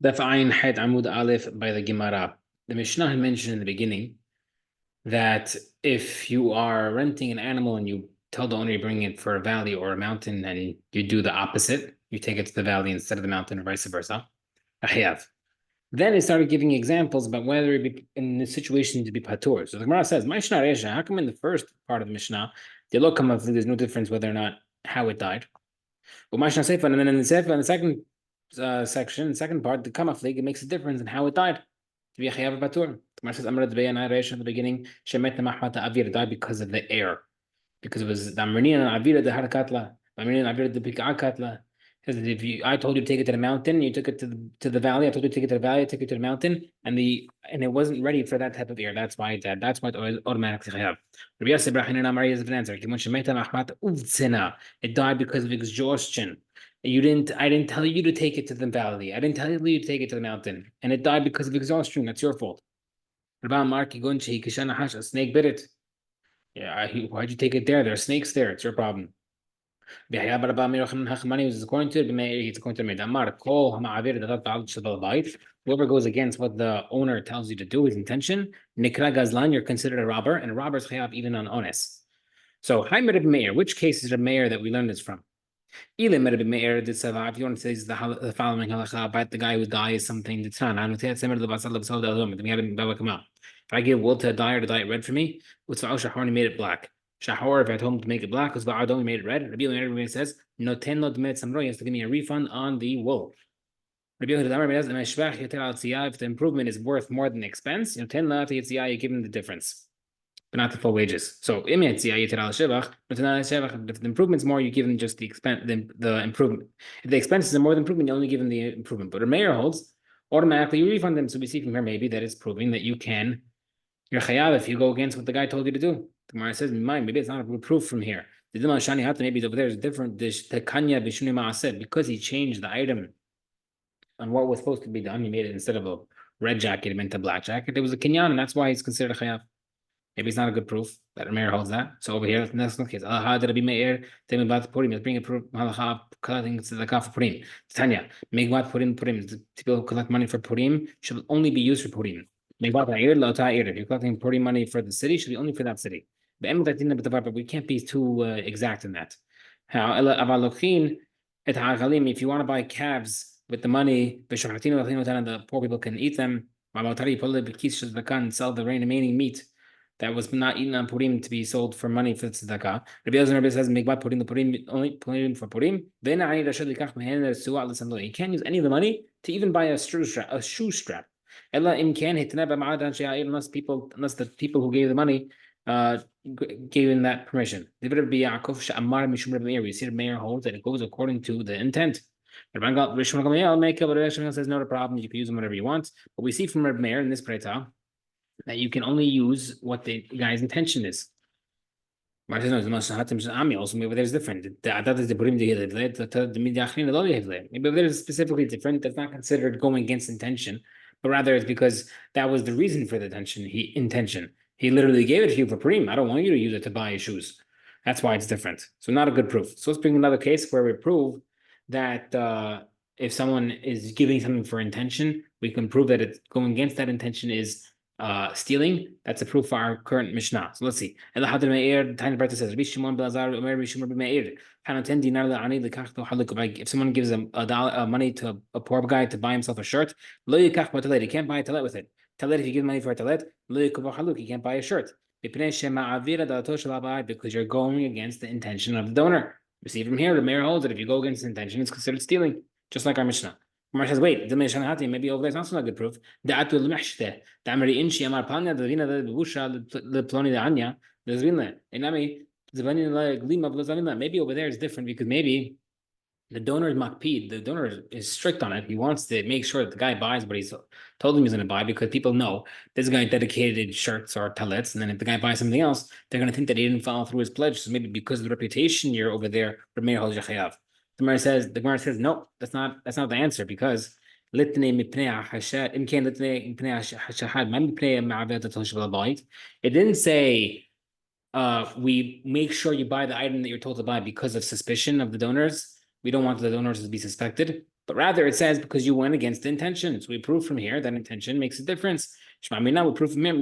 Daf Ayin Het Amud Aleph by the Gemara. The Mishnah had mentioned in the beginning that if you are renting an animal and you tell the owner you bring it for a valley or a mountain and you do the opposite, you take it to the valley instead of the mountain or vice versa, achiyav. Then it started giving examples about whether it be in the situation to be patur. So the Gemara says, Mishnah Resha, how come in the first part of the Mishnah, the lokam of there's no difference whether or not how it died? Well, Mishnah Sefer, and then in the Sefer, in the second section, the second part, the kamaflig, it makes a difference in how it died. To be a chayav batur. Gemara says, Amr Resh in the beginning, Shemet Mahmata Avir died because of the air, because it was the Amrinian and Avira the Harakatla, Amrinian and Avira the Pikakatla. Says that if you, I told you to take it to the mountain, you took it to the valley. I told you to take it to the valley, I took it to the mountain, and it wasn't ready for that type of air. That's why it died. That's why it automatically chayav. Rabbi Yosef Brachin and Amari is an answer. It died because of exhaustion. I didn't tell you to take it to the valley. I didn't tell you to take it to the mountain. And it died because of exhaustion. That's your fault. A snake bit it. Yeah, why'd you take it there? There are snakes there. It's your problem. Whoever goes against what the owner tells you to do, his intention, Nikra Gazlan, you're considered a robber, and robbers chayav even on honest. So, Meir, which case is a mayor that we learned this from? If you want to say the following halacha about the guy who dies something, if I give wool to a dyer to dye it red for me, he made it black. Shahor, if I told him to make it black, because Va'adon made it red. Rabbi Yehuda says, no ten lo dmet samro, he has to give me a refund on the wool. Rabbi Yehuda, if the improvement is worth more than the expense, you give him the difference, but not the full wages. So if the improvement's more, you give them just the expense, the improvement. If the expenses are more than improvement, you only give them the improvement. But a mayor holds automatically you refund them. So we see from here maybe that it's proving that you're chayav if you go against what the guy told you to do. The Gemara says, maybe it's not a proof from here. Maybe over there is different. Because he changed the item on what was supposed to be done. He made it instead of a red jacket, it meant a black jacket. It was a kinyan, and that's why he's considered a chayav. Maybe it's not a good proof that Meir holds that. So over here, the next case, Allah did be Meir, tell me about the Purim. Let's bring a proof. Halacha collecting tzedakah for Purim. Tanya, make what Purim. People who collect money for Purim should only be used for Purim. Make what If you're collecting Purim money for the city, should be only for that city. But we can't be too exact in that. How if you want to buy calves with the money, the poor people can eat them. And sell the remaining meat that was not eaten on Purim to be sold for money for the tzedakah. Rabbi Elazar says, make what Purim, the Purim, only Purim for Purim. Then you can't use any of the money to even buy a shoe strap. Unless the people who gave the money gave him that permission. We see the mayor holds that it goes according to the intent. Rishon says no problem, you can use them whatever you want. But we see from Reb Meir in this Breita that you can only use what the guy's intention is. Also, maybe there's different. Maybe there's specifically different. That's not considered going against intention, but rather it's because that was the reason for the intention. He literally gave it to you for Purim. I don't want you to use it to buy shoes. That's why it's different. So not a good proof. So let's bring another case where we prove that if someone is giving something for intention, we can prove that it's going against that intention is stealing. That's a proof for our current Mishnah. So let's see. The tiny Brita says, if someone gives money to a poor guy to buy himself a shirt, he can't buy a talet with it. Talet, if you give money for a talet, he can't buy a shirt. Because you're going against the intention of the donor. You see from here, the mayor holds that if you go against the intention, it's considered stealing, just like our Mishnah. Gemara says, wait, maybe over there it's also not a good proof. Maybe over there it's different because maybe the donor is makpid. The donor is strict on it. He wants to make sure that the guy buys what he's told him he's going to buy because people know this guy dedicated shirts or talets, and then if the guy buys something else, they're going to think that he didn't follow through his pledge. So maybe because of the reputation you're over there, the Gemara says, no, that's not the answer because it didn't say we make sure you buy the item that you're told to buy because of suspicion of the donors. We don't want the donors to be suspected. But rather it says because you went against the intention. So we prove from here that intention makes a difference. Shmamina, we prove from here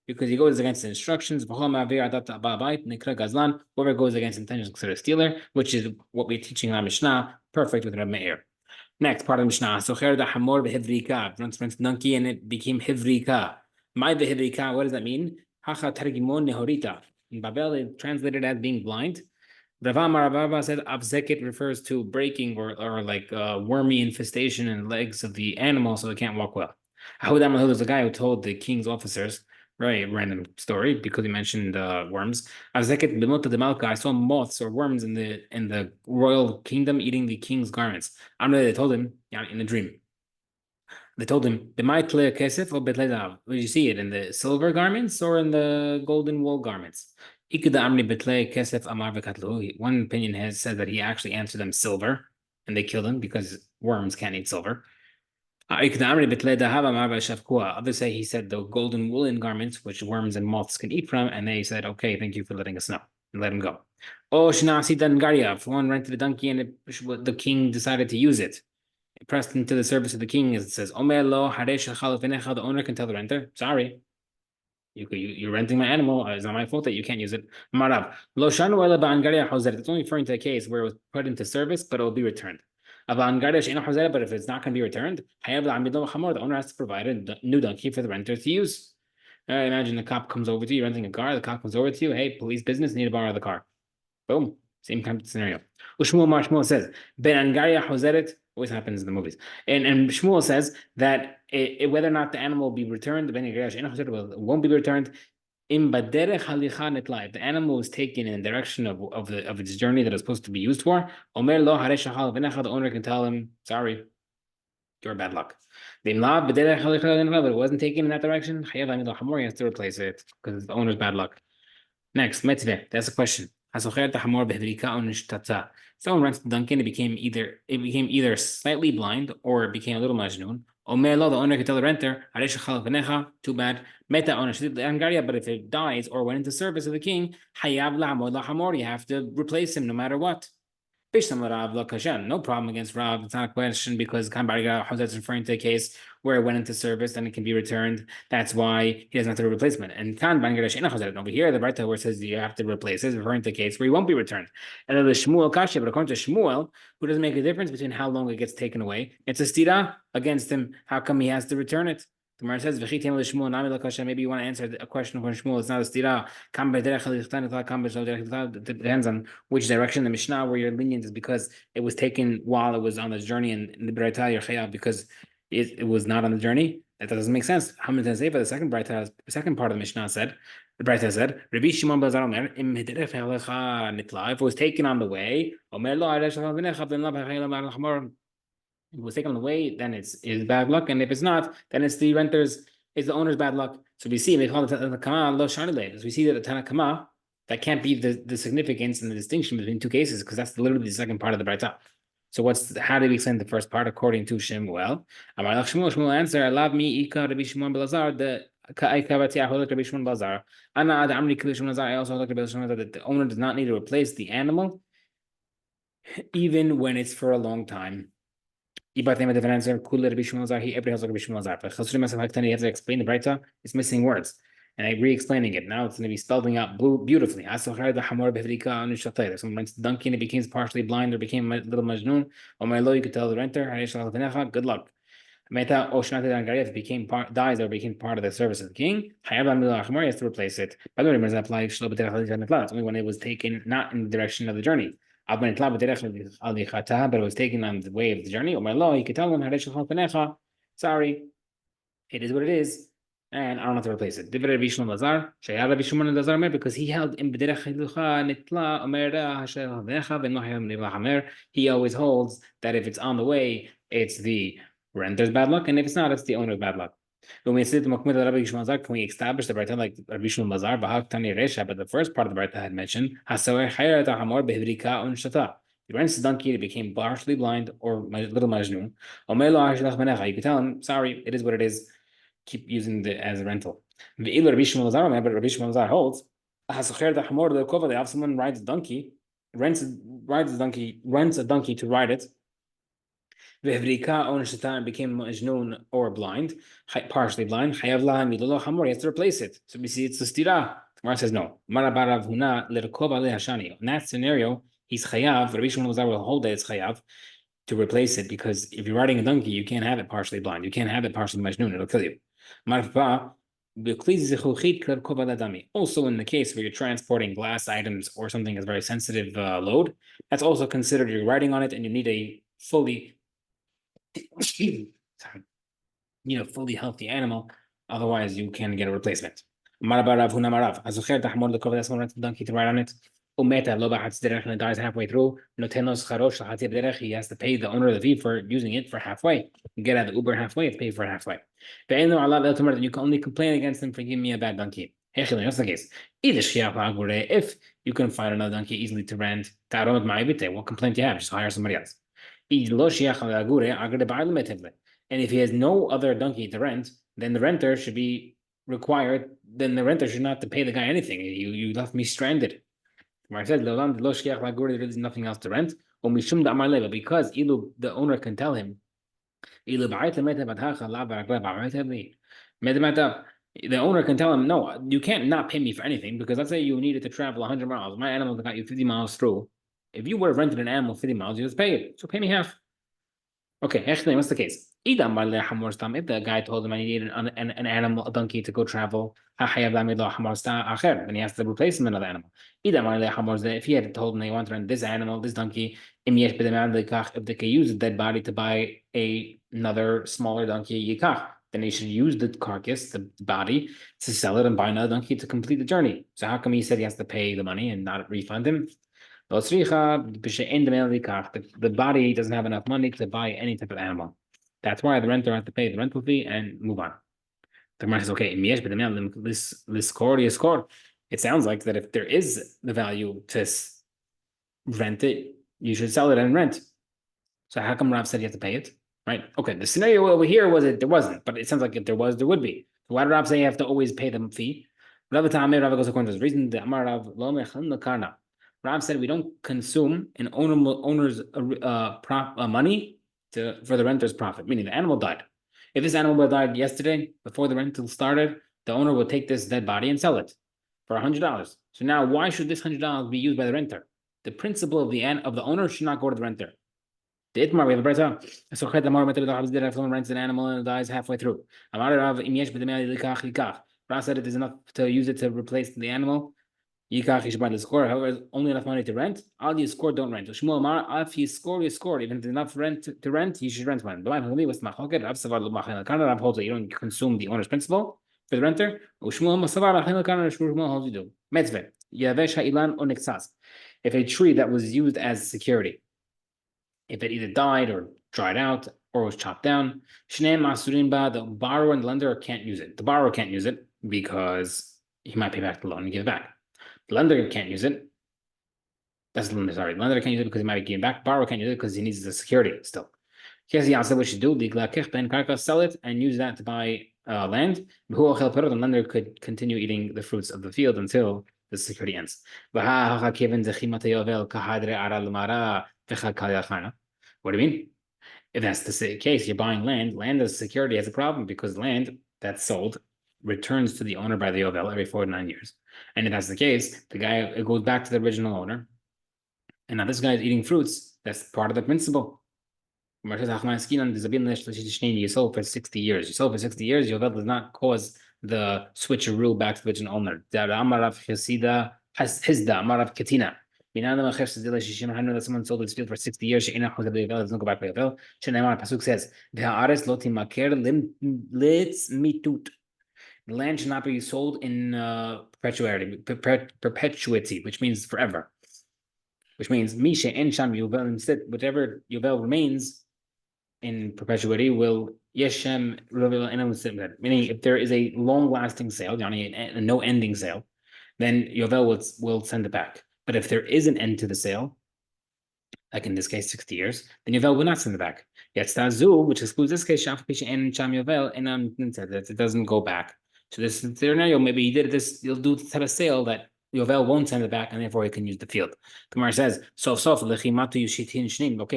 because he goes against the instructions. Whoever goes against intentions considered a stealer, which is what we're teaching on Mishnah, perfect with Reb Meir. Next part of the Mishnah. Socher the hamor behivrika. Runs donkey and it became hivrika. My behivrika, what does that mean? Hacha tergimon nehorita. In Babel, it translated as being blind. Rava said abzeket refers to breaking or like wormy infestation in the legs of the animal so it can't walk well. Ahud was the guy who told the king's officers, right, random story because he mentioned worms. Abzeket b'mota de malka, I saw moths or worms in the royal kingdom eating the king's garments. They told him, yeah, in a dream. They told him, kesef or betledav. Did you see it in the silver garments or in the golden wool garments? One opinion has said that he actually answered them silver, and they killed him because worms can't eat silver. Others say he said the golden woolen garments, which worms and moths can eat from, and they said, okay, thank you for letting us know, and let him go. Oh, one rented a donkey, and the king decided to use it. It pressed into the service of the king, as it says, the owner can tell the renter, sorry, you're renting my animal. It's not my fault that you can't use it. Marav. It's only referring to a case where it was put into service, but it will be returned. But if it's not going to be returned, the owner has to provide a new donkey for the renter to use. Imagine the cop comes over to you, you're renting a car, the cop comes over to you, hey, police business, need to borrow the car. Boom. Same kind of scenario. Shmuel says, Ben Angaria Hoseret, always happens in the movies. And Shmuel says that whether or not the animal will be returned, Ben Angaria won't be returned. If the animal was taken in the direction of its journey that it's supposed to be used for, the owner can tell him, sorry, you're bad luck. But it wasn't taken in that direction, he has to replace it because it's the owner's bad luck. Next, mitzvah. That's a question. Someone rents the donkey and it became either slightly blind or it became a little majnun. The owner could tell the renter, too bad. But if it dies or went into service of the king, you have to replace him no matter what. No problem against Rav. It's not a question because that's referring to a case where it went into service and it can be returned. That's why he doesn't have to do a replacement. And over here, the Braita where it says you have to replace it is referring to a case where he won't be returned. And then the Shmuel Kasha, but according to Shmuel, who doesn't make a difference between how long it gets taken away, it's a stira against him. How come he has to return it? The Gemara says, maybe you want to answer a question from Shmuel. It's not a stira. It depends on which direction the Mishnah where you're lenient is because it was taken while it was on this journey, and in the Braita you're chayav because it was not on the journey. That doesn't make sense. How many times say for the second Braita, the second part of the Mishnah said, the Braita said, Rabbi Shimon Bar Omer, if it was taken on the way, if it was taken away, then it's bad luck, and if it's not, then it's the owner's bad luck. So we see they call it Tanakama lo shani. We see that the Tanakama that can't be the significance and the distinction between two cases because that's literally the second part of the Braita. So how do we explain the first part according to Shmuel? Shmuel answer, "Alav mi ika Rabbi Shimon Belazar the ka'ikavati aholek Rabbi Shimon Belazar. Ana ad amri Rabbi Shimon Belazar. I also like Rabbi Shimon Belazar that the owner does not need to replace the animal even when it's for a long time." He every has like Rabbi Shimon Lazar. But you have to explain the Braita. It's missing words, and I re-explaining it. Now it's going to be spelling out beautifully. Someone rents the donkey and it became partially blind or became a little majnun. You could tell the renter, good luck. If it dies or became part of the service of the king, he has to replace it. By the way, it's only when it was taken not in the direction of the journey. But it was taken on the way of the journey. He could tell him, sorry, it is what it is, and I don't have to replace it. Because he held he always holds that if it's on the way, it's the renter's bad luck, and if it's not, it's the owner's bad luck. When we say can we establish the Braita like Rabbi Shimon Lazar, but the first part of the Braita had mentioned, he rents the donkey, it became partially blind or little majnun. You can tell him, sorry, it is what it is. Keep using it as a rental. But Rabbi Shimon Lazar holds, someone rides a donkey, rents a donkey to ride it, Vehrika owner shaitan became majnun or blind, partially blind. Hayav laha milolo hamor. He has to replace it. So we see it's a stira. Gemara says no. Marabarav huna lerkov ale hashani. In that scenario, he's chayav. Rabbi Shimon was able to hold that it's chayav to replace it, because if you're riding a donkey, you can't have it partially blind. You can't have it partially majnun. It'll kill you. Also, in the case where you're transporting glass items or something that's very sensitive load, that's also considered you're riding on it, and you need a fully fully healthy animal. Otherwise, you can get a replacement. Donkey to ride on it. And dies halfway through. He has to pay the owner of the fee for using it for halfway. You get out the Uber halfway, it's paid for halfway. You can only complain against him for giving me a bad donkey. That's the case. If you can find another donkey easily to rent, what complaint do you have? Just hire somebody else. And if he has no other donkey to rent, then the renter should be required. Then the renter should not have to pay the guy anything. You left me stranded. Where I said there is nothing else to rent. Because the owner can tell him, the owner can tell him, no, you can't not pay me for anything, because let's say you needed to travel 100 miles. My animal got you 50 miles through. If you would have rented an animal 50 miles, you just pay it. So pay me half. Okay, actually, what's the case? If the guy told him I needed an animal, a donkey to go travel, then he has to replace him with another animal. If he had told him they want to rent this animal, this donkey, if they could use a dead body to buy another smaller donkey, then he should use the carcass, the body, to sell it and buy another donkey to complete the journey. So how come he said he has to pay the money and not refund him? The body doesn't have enough money to buy any type of animal. That's why the renter has to pay the rental fee and move on. The Gemara says, okay, it sounds like that if there is the value to rent it, you should sell it and rent. So how come Rav said you have to pay it? Right? Okay, the scenario over here was that there wasn't, but it sounds like if there was, there would be. So why did Rav say you have to always pay the fee? Rav goes according to this reason. The Amar Rav said we don't consume an owner's money for the renter's profit, meaning the animal died. If this animal died yesterday, before the rental started, the owner would take this dead body and sell it for $100. So now, why should this $100 be used by the renter? The principle of the owner should not go to the renter. The Itmar, we have a brayta. So if someone rents an animal and it dies halfway through, Rav said it is enough to use it to replace the animal. Yikach, you should buy the score. However, only enough money to rent. Al you score, don't rent. Shmuel Amar, if you score, you score. Even if there's enough rent to rent, you should rent one. The Rav holds that you don't consume the owner's principle for the renter. Shmuel holds you do. Metzveh, Yavesh ha'ilan or nixas. If a tree that was used as security, if it either died or dried out or was chopped down, Shneim Masurin Ba, the borrower and the lender can't use it. The borrower can't use it because he might pay back the loan and give it back. The lender can't use it. That's the lender, sorry. The lender can't use it because he might be giving back. Borrower can't use it because he needs the security still. Here's the answer what you do. Sell it and use that to buy land. The lender could continue eating the fruits of the field until the security ends. What do you mean? If that's the case, you're buying land. Land as security has a problem because land that's sold returns to the owner by the Yovel every 4 to 9 years. And if that's the case, it goes back to the original owner. And now this guy is eating fruits. That's part of the principle. You sold for 60 years. You sold for 60 years, Yovel does not cause the switcheroo back to the original owner. Someone sold his field for 60 years, doesn't go back to Yovel. Pasuk says, the land should not be sold in perpetuity, which means forever. Which means Misha and Sham Yovel, instead, whatever Yovel remains in perpetuity will Yeshem meaning if there is a long-lasting sale, a no-ending sale, then Yovel will send it back. But if there is an end to the sale, like in this case 60 years, then Yovel will not send it back. Yet Stazu, which excludes this case, Sham and Sham Yovel, and it doesn't go back. So this scenario, maybe he did this, you'll do this type of sale that Yovel won't send it back, and therefore he can use the field. Gemara says, okay,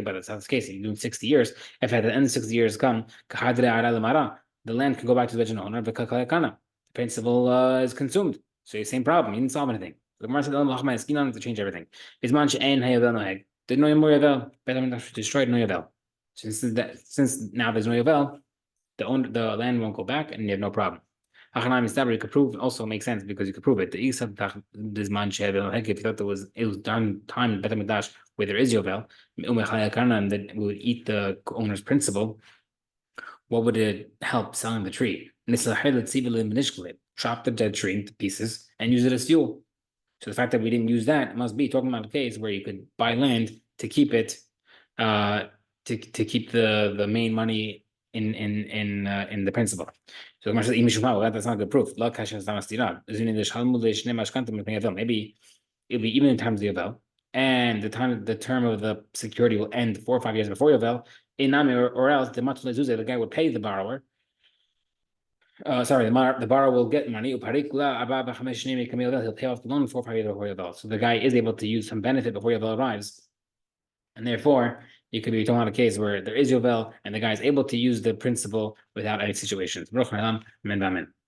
but it's not the case. You're doing 60 years. If at the end of 60 years come, the land can go back to the original owner, the principal is consumed. So same problem. You didn't solve anything. The Gemara said, to change everything. Did no Yovel, destroyed no Yovel. Since now there's no Yovel, the land won't go back, and you have no problem. You could prove also makes sense because you could prove it. The this man if you thought it was done time in Beit HaMikdash where there is Yovel, and that we would eat the owner's principal, what would it help selling the tree? Chop the dead tree into pieces and use it as fuel. So the fact that we didn't use that must be talking about a case where you could buy land to keep it, to keep the main money in the principal. So that's not good proof. Maybe it'll be even in times of Yovel, and the term of the security will end 4 or 5 years before Yovel. Or else the guy would pay the borrower. The borrower will get money. He'll pay off the loan 4 or 5 years before Yovel. So the guy is able to use some benefit before Yovel arrives, and therefore you could be talking about a case where there is Yovel and the guy is able to use the principal without any situations.